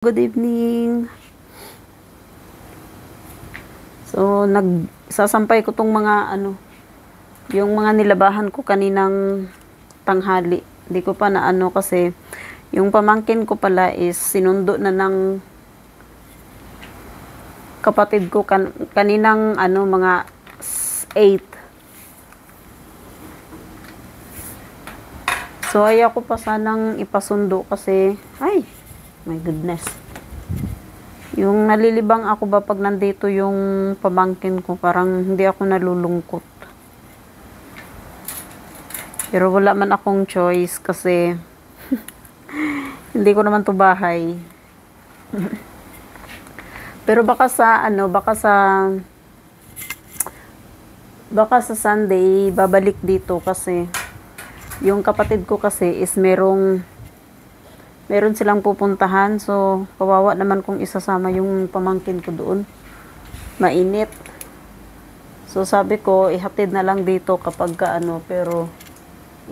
Good evening. So, nagsasampay ko tong mga yung mga nilabahan ko kaninang tanghali. Hindi ko pa na kasi yung pamangkin ko pala is sinundo na ng kapatid ko kaninang mga 8. So, ayaw ko pa sanang ipasundo kasi my goodness. Yung nalilibang ako ba pag nandito yung pamangkin ko, parang hindi ako nalulungkot. Pero wala man akong choice kasi hindi ko naman to bahay. Pero baka sa Sunday babalik dito kasi yung kapatid ko kasi is meron silang pupuntahan. So, kawawa naman kung isasama yung pamangkin ko doon. Mainit. So, sabi ko, ihatid na lang dito kapag pero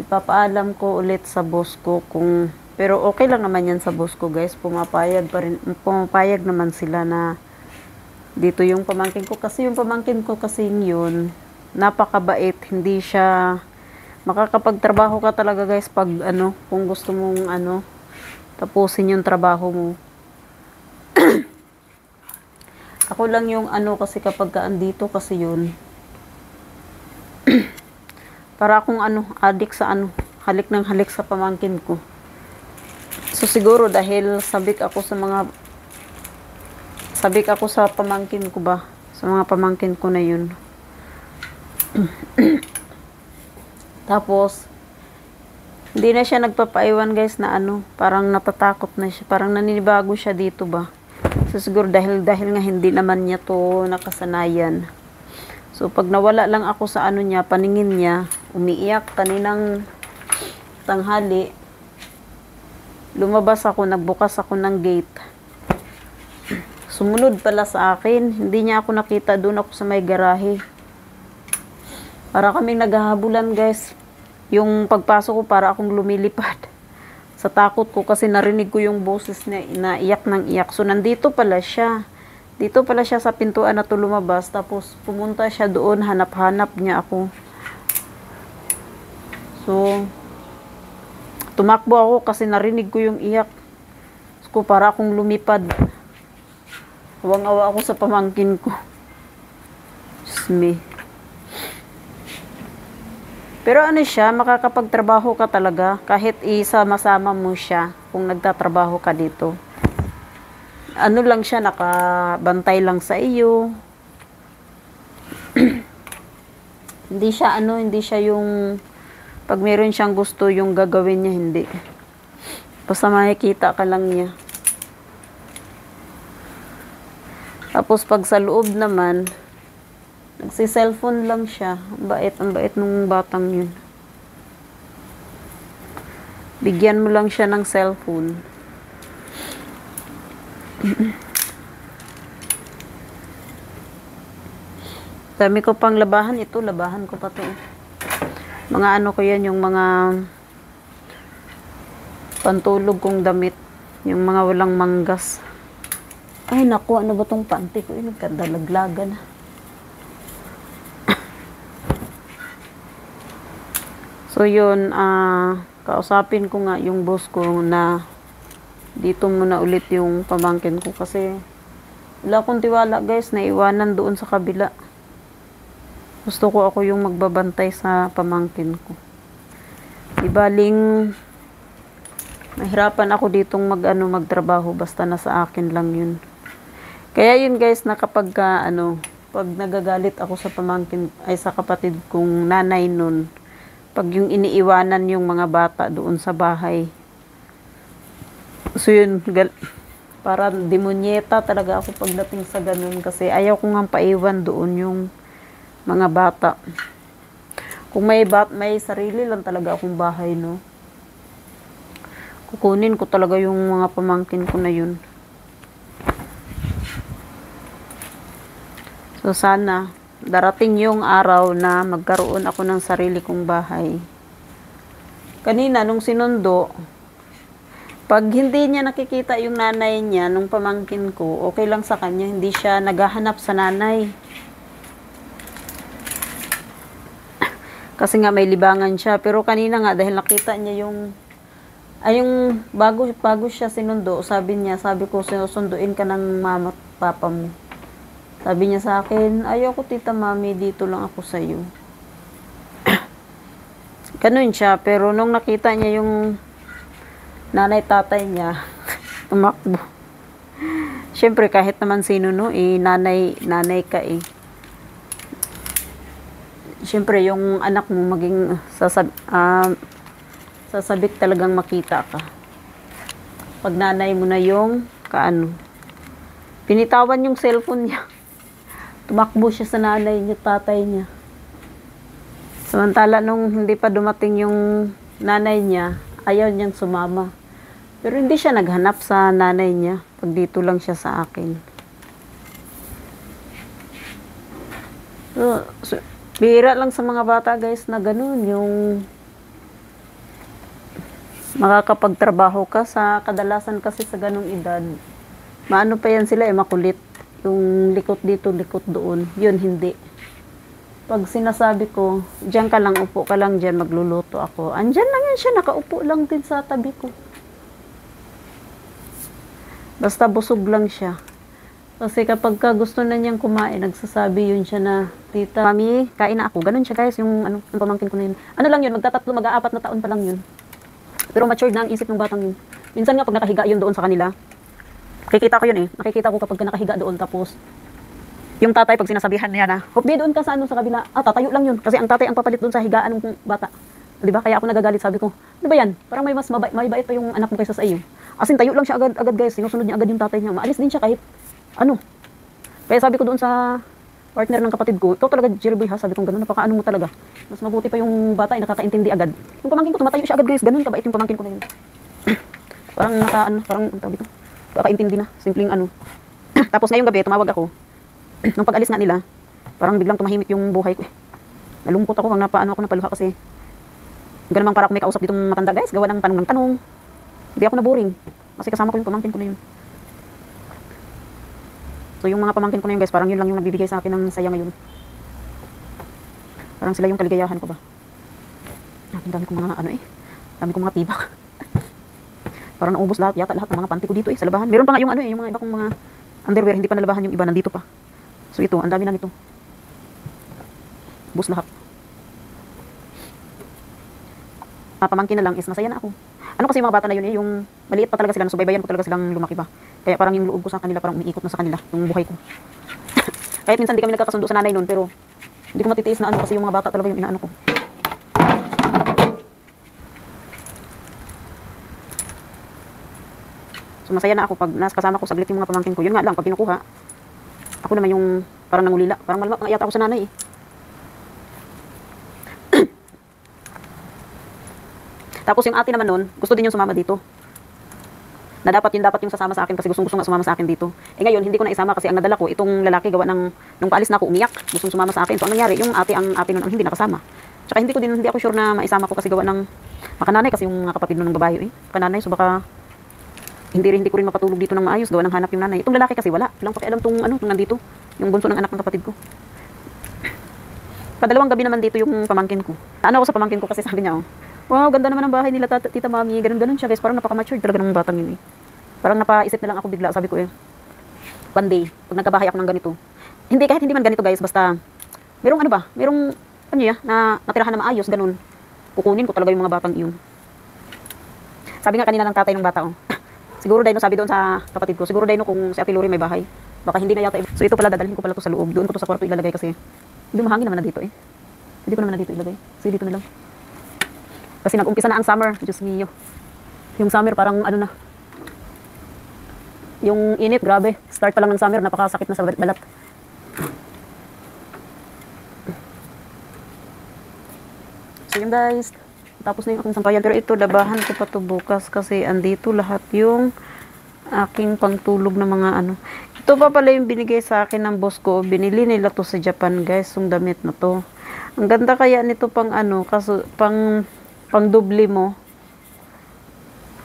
ipapaalam ko ulit sa boss ko pero okay lang naman yan sa boss ko, guys. Pumapayag naman sila na dito yung pamangkin ko. Kasi yung pamangkin ko kasi yun, napakabait. Hindi siya, makakapagtrabaho ka talaga, guys, pag kung gusto mong tapusin yung trabaho mo. Ako lang yung kasi kapag andito kasi yun, para akong addict sa halik ng halik sa pamangkin ko. So siguro dahil sabik ako sa pamangkin ko ba, sa mga pamangkin ko na yun. Tapos hindi na siya nagpapaiwan, guys, na parang natatakot na siya, parang naninibago siya dito ba. So siguro dahil nga hindi naman niya to nakasanayan. So pag nawala lang ako sa niya, paningin niya, umiiyak. Kaninang tanghali, lumabas ako, nagbukas ako ng gate. Sumunod pala sa akin, hindi niya ako nakita, doon ako sa may garahe. Para kaming naghahabulan, guys. Yung pagpasok ko, para akong lumilipad sa takot ko kasi narinig ko yung boses niya na iyak ng iyak. So nandito pala siya. Dito pala siya sa pintuan na to lumabas. Tapos pumunta siya doon, hanap-hanap niya ako. So tumakbo ako kasi narinig ko yung iyak. So para akong lumipad. Awang-awa ako sa pamangkin ko. Just me. Pero siya, makakapagtrabaho ka talaga kahit isama-sama mo siya kung nagtatrabaho ka dito. Lang siya, nakabantay lang sa iyo. Hindi siya yung pag meron siyang gusto yung gagawin niya, hindi. Basta makikita ka lang niya. Tapos pag sa loob naman, nagsi-cellphone lang siya. Ang bait nung batang yun. Bigyan mo lang siya ng cellphone. Dami ko pang labahan. Ito, labahan ko pa to. Mga ko yan, yung mga pantulog kong damit. Yung mga walang manggas. Ay, naku, ano ba tong panty ko? Nagkadalaglagan na. So yun, kausapin ko nga yung boss ko na dito muna ulit yung pamangkin ko kasi wala akong tiwala, guys, na iwanan doon sa kabila. Gusto ko ako yung magbabantay sa pamangkin ko. Ibaling mahirapan ako ditong magtrabaho basta nasa akin lang yun. Kaya yun, guys, na kapag pag nagagalit ako sa pamangkin sa kapatid kong nanay nun, pag yung iniiwanan yung mga bata doon sa bahay. So yun, para demonyeta talaga ako pagdating sa ganun kasi ayaw ko nga paiwan doon yung mga bata. Kung may sarili lang talaga akong bahay, no, kukunin ko talaga yung mga pamangkin ko na yun. So sana darating yung araw na magkaroon ako ng sarili kong bahay. Kanina, nung sinundo, Pag hindi niya nakikita yung nanay niya, nung pamangkin ko, okay lang sa kanya, hindi siya naghahanap sa nanay. Kasi nga may libangan siya. Pero kanina nga, dahil nakita niya yung, yung bago siya sinundo, sabi ko, sinusunduin ka ng mama at papa mo. Sabi niya sa akin, ayoko tita mami, dito lang ako sa'yo. Ganun siya, pero nung nakita niya yung nanay tatay niya, tumakbo. Siyempre, kahit naman sino, no, nanay ka eh. Siyempre, yung anak mo maging sasabik talagang makita ka. Pag nanay mo na yung pinitawan yung cellphone niya. Tumakbo siya sa nanay niya, tatay niya. Samantala nung hindi pa dumating yung nanay niya, ayaw niyang sumama. Pero hindi siya naghanap sa nanay niya. Pag dito lang siya sa akin. So, bihira lang sa mga bata guys na ganun. Yung makakapagtrabaho ka sa kadalasan kasi sa ganung edad. Maano pa yan sila makulit. Yung likot dito, likot doon. Yun, hindi. Pag sinasabi ko, diyan ka lang, upo ka lang diyan, magluluto ako. Andyan lang yan siya, nakaupo lang din sa tabi ko. Basta busog lang siya. Kasi kapag gusto na niyang kumain, nagsasabi yun siya na, tita, mami, kain na ako. Ganun siya guys, yung yung pamangkin ko na yun. Ano lang yun, mag-4 na taon pa lang yun. Pero matured na ang isip ng batang yun. Minsan nga pag nakahiga yun doon sa kanila, nakikita ko yun eh. Nakikita ko kapag nakahiga doon, tapos yung tatay pag sinasabihan niya na, "Hopdi doon ka sa sa kabila." Tatayo lang yun kasi ang tatay ang papalit doon sa higaan ng bata. 'Di ba? Kaya ako nagagalit, sabi ko, "Ano ba 'yan? Parang may mas mabait pa yung anak mo kaysa sa iyo." As in, tayo lang siya agad guys. Sinusunod niya agad yung tatay niya. Maalis din siya kahit Kaya sabi ko doon sa partner ng kapatid ko, "Ikaw talaga, Jerry Boy, ha?" Sabi ko, "Ganun, napakaano mo talaga. Mas mabuti pa yung bata ay nakakaintindi agad." Yung pamangkin ko tumatayo siya agad guys. Ganun kabait yung pamangkin ko na yun. Parang parang ang tawag dito. Nakakaintindi na. Simpleng Tapos ngayong gabi tumawag ako. Nung pag-alis nga nila, parang biglang tumahimik yung buhay ko eh. Nalungkot ako, ako napaluha kasi ganun mang para ako may kausap ditong matanda guys, gawa ng tanong ng tanong. Hindi ako na-boring. Kasi kasama ko yung pamangkin ko na yun. So yung mga pamangkin ko na yun guys, parang yun lang yung nagbibigay sa akin ng saya ngayon. Parang sila yung kaligayahan ko ba. Ang dami kong mga dami kong mga tibak. Parang naubos lahat ng mga panty ko dito sa labahan. Meron pa nga yung yung mga iba kong mga underwear, hindi pa nalabahan yung iba, nandito pa. So ito, ang dami na nito. Bus lahat. Pamangkin na lang is masaya na ako. Ano kasi yung mga bata na yun yung maliit pa talaga sila, nasubaybayan ko talaga silang lumaki ba. Kaya parang yung loob ko sa kanila parang umiikot na sa kanila, yung buhay ko. Kahit minsan di kami nagkakasundo sa nanay noon, pero hindi ko matitiis na kasi yung mga bata talaga yung inaano ko. So masaya na ako pag kasama ko saglit yung mga pamangkin ko. Yun nga lang, pag kinukuha, ako naman yung parang nangulila. Parang malma yata ako sa nanay eh. Tapos yung ate naman nun, gusto din yung sumama dito. Na dapat yung sasama sa akin kasi gusto nga sumama sa akin dito. Eh ngayon, hindi ko na isama kasi ang nadala ko, itong lalaki gawa ng, nung paalis na ako, umiyak. Gustong sumama sa akin. So ang nangyari, yung ate nun ang hindi nakasama. Tsaka hindi ako sure na maisama ko kasi gawa ng makananay kasi yung mga kapatid nun ng babae eh. Makananay, so baka hindi ko rin mapatulog dito ng maayos, gawa ng hanap yung nanay. Itong lalaki kasi wala. Walang pakialam tong nandito, yung bunso ng anak ng kapatid ko. Kadalawang gabi naman dito yung pamangkin ko. Ako sa pamangkin ko kasi sabi niya, "Wow, ganda naman ang bahay nila, tita mami." Ganun siya guys, parang napaka-mature talaga ng batang yun eh. Parang napaisip na lang ako bigla, sabi ko one day, pag nagkabahay ako ng ganito. Kahit hindi man ganito guys, basta merong na natirahan na maayos, ganun. Kukunin ko talaga yung mga batang iyon. Sabi nga kanina ng tatay ng bata, siguro dahil sabi doon sa kapatid ko, siguro dahil kung si Ate Lori may bahay, baka hindi na yata. So ito pala, dadalhin ko pala to sa loob. Doon ko to sa kwarto ilalagay kasi hindi mahangin naman na dito eh. Hindi ko naman na dito ilagay. So dito na lang. Kasi nag-umpisa na ang summer. Diyos mio. Yung summer parang na. Yung init, grabe. Start pa lang ng summer, napakasakit na sa balat. So yun guys. Tapos na yung aking sampayan. Pero ito, labahan ko pa to bukas kasi andito lahat yung aking pangtulog na mga Ito pa pala yung binigay sa akin ng boss ko. Binili nila to sa Japan guys, yung damit na to. Ang ganda kaya nito pang pang doble mo.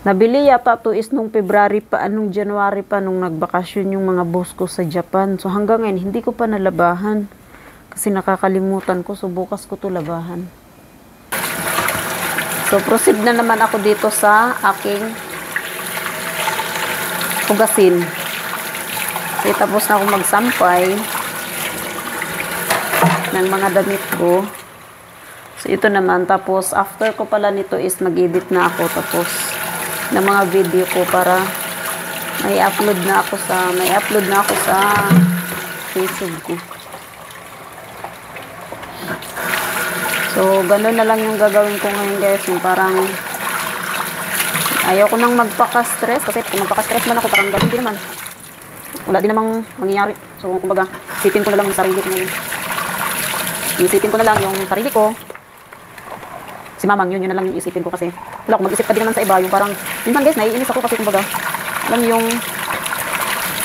Nabili yata to is nung February pa, anong January pa, nung nagbakasyon yung mga boss ko sa Japan. So hanggang ngayon, hindi ko pa nalabahan. Kasi nakakalimutan ko, so bukas ko to labahan. So proceed na naman ako dito sa aking hugasin. So tapos na ako magsampay ng mga damit ko. So ito naman, tapos after ko pala nito is mag-edit na ako tapos ng mga video ko para may upload na ako sa Facebook ko. So ganoon na lang yung gagawin ko ngayon guys, yung parang ayaw ko nang magpaka-stress kasi kung magpaka-stress man ako parang ganoon din naman. Wala din namang mangyayari. So kumbaga, isipin ko na lang yung sarili ko ngayon. Isipin ko na lang yung sarili ko. Si mamang yun na lang yung isipin ko kasi wala akong mag-isip ka din naman sa iba. Yung parang, minsan guys, naiinis ako kasi kumbaga, alam yung,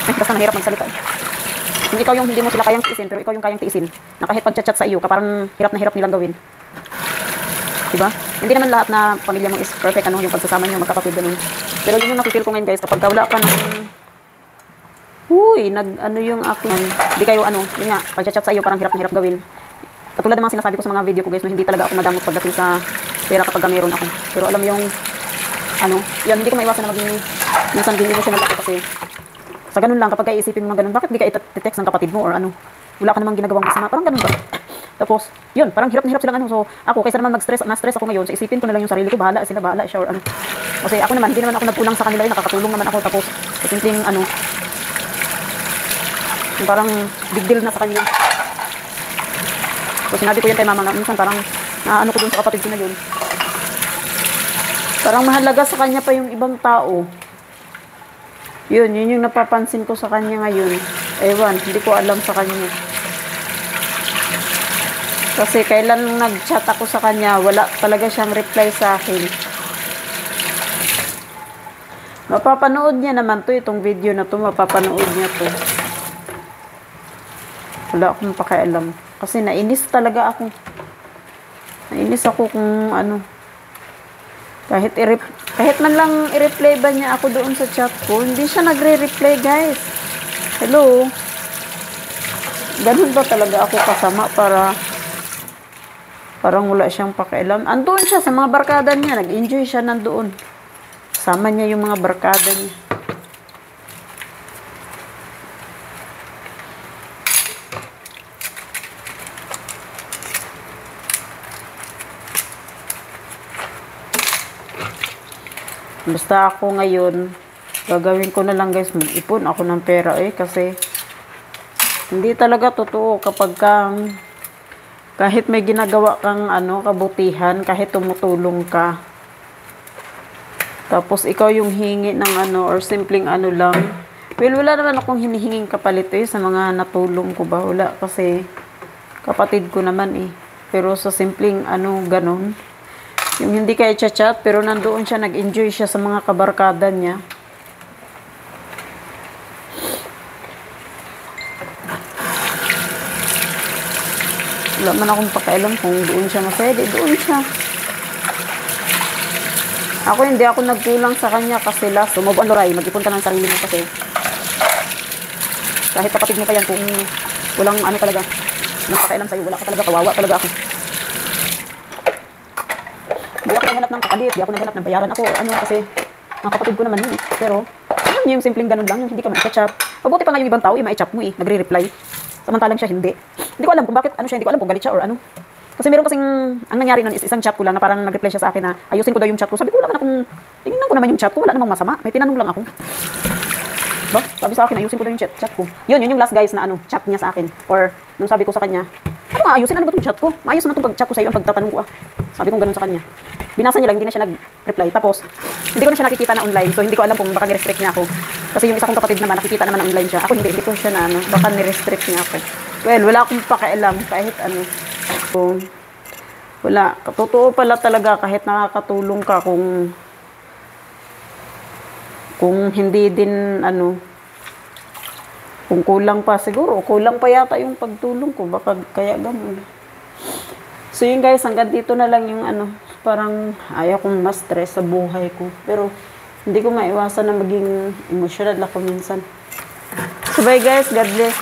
basta nahirap magsalita. Yung ikaw yung hindi mo sila kayang tiisin, pero ikaw yung kayang tiisin. Na kahit pag-chat-chat sa iyo, parang hirap na hirap nilang gawin. Diba? Hindi naman lahat na pamilya mo is perfect, ano, yung pagsasama niyo, magkapatid ganun. Pero yun yung nakifeel ko ngayon guys, kapag wala ka ng, ano yung aking, hindi kayo, yun nga, pag-chat sa iyo, parang hirap na hirap gawin. Katulad ng mga sinasabi ko sa mga video ko guys, na hindi talaga ako madamot pagdating sa pera kapag meron ako. Pero alam yung, yan, hindi ko maiwasan na maging, minsan din emotional ako kasi, sa ganun lang, kapag iisipin mo mga ganun, bakit di ka iti-text ng kapatid mo or ano, wala ka namang ginagawang masama, parang ganun ba? Tapos, yun, parang hirap na hirap silang so, ako, kaysa naman na-stress ako ngayon, so isipin ko na lang yung sarili ko, bahala siya or ano. Kasi ako naman, hindi naman ako nagkulang sa kanila, nakakatulong naman ako, tapos, simpleng, yung parang big deal na sa kanila. So sinabi ko yun kay mama na minsan parang naano ko dun sa kapatid ko na yun. Parang mahalaga sa kanya pa yung ibang tao. Yun yung napapansin ko sa kanya ngayon. Ewan, hindi ko alam sa kanya. Kasi kailan nag-chat ako sa kanya, wala talaga siyang reply sa akin. Mapapanood niya naman to, itong video na to, mapapanood niya to. Wala akong pakialam. Kasi nainis talaga ako. Nainis ako kung ano. Kahit man lang i-reply ba niya ako doon sa chat ko, hindi siya nagre-reply guys. Hello? Ganun ba talaga ako kasama para parang wala siyang pakialam? Andoon siya sa mga barkada niya. Nag-enjoy siya nandoon. Sama niya yung mga barkada niya. Basta ako ngayon, gagawin ko na lang guys, mag-ipon ako ng pera kasi hindi talaga totoo kapag kahit may ginagawa kang kabutihan, kahit tumutulong ka. Tapos ikaw yung hingi ng or simpleng lang. Well, wala naman akong hinihinging kapalit sa mga natulong ko ba. Wala kasi kapatid ko naman Pero sa simpleng ganun. Yung hindi ka i-chat, pero nandoon siya, nag-enjoy siya sa mga kabarkada niya. Wala man akong pakialam kung doon siya masaya, doon siya. Ako hindi ako nagkulang sa kanya kasi last, move on Loray, mag-ipon ka ng sarili mo kasi. Kahit kapatid mo pa yan, kung walang talaga, nagpakialam sa'yo, wala ka talaga, kawawa talaga ako. Hindi ako naghanap ng kapalit, hindi ako naghanap ng bayaran. Ako, kasi, mga kapatid ko naman yun Pero, yung simpleng ganun lang, yung hindi ka ma-chat. Mabuti pa nga yung ibang tao, ma-chat mo nagre-reply. Samantalang siya, hindi. Hindi ko alam kung bakit, siya, hindi ko alam kung galit siya or ano. Kasi meron kasing, ang nangyari nun is isang chat ko lang na parang nag-reply siya sa akin na ayusin ko daw yung chat ko. Sabi ko, wala man akong, tinignan ko naman yung chat ko, wala namang masama. May tinanong lang ako. Ba? Sabi sa akin, ayusin ko daw yung chat ko. Yun yung last guys na chat niya sa akin. Or, nung sabi ko sa kanya, ayusin, ano ba itong chat ko? Maayos naman itong pag-chat ko sa iyo, ang pagtatanong ko Sabi ko ganun sa kanya. Binasa niya lang, hindi na siya nag-reply. Tapos, hindi ko na siya nakikita na online. So, hindi ko alam kung baka ni-restrict niya ako. Kasi yung isa kong kapatid naman, nakikita naman na online siya. Ako hindi ko siya na baka ni-restrict niya ako. Well, wala akong pakialam kahit So, wala. Totoo pala talaga kahit nakakatulong ka kung hindi din kung kulang pa siguro. Kulang pa yata yung pagtulong ko. Baka kaya ganun. So yun guys, hanggang dito na lang yung parang ayaw kong ma-stress sa buhay ko. Pero Hindi ko maiwasan na maging emotional ako minsan. So bye guys, God bless.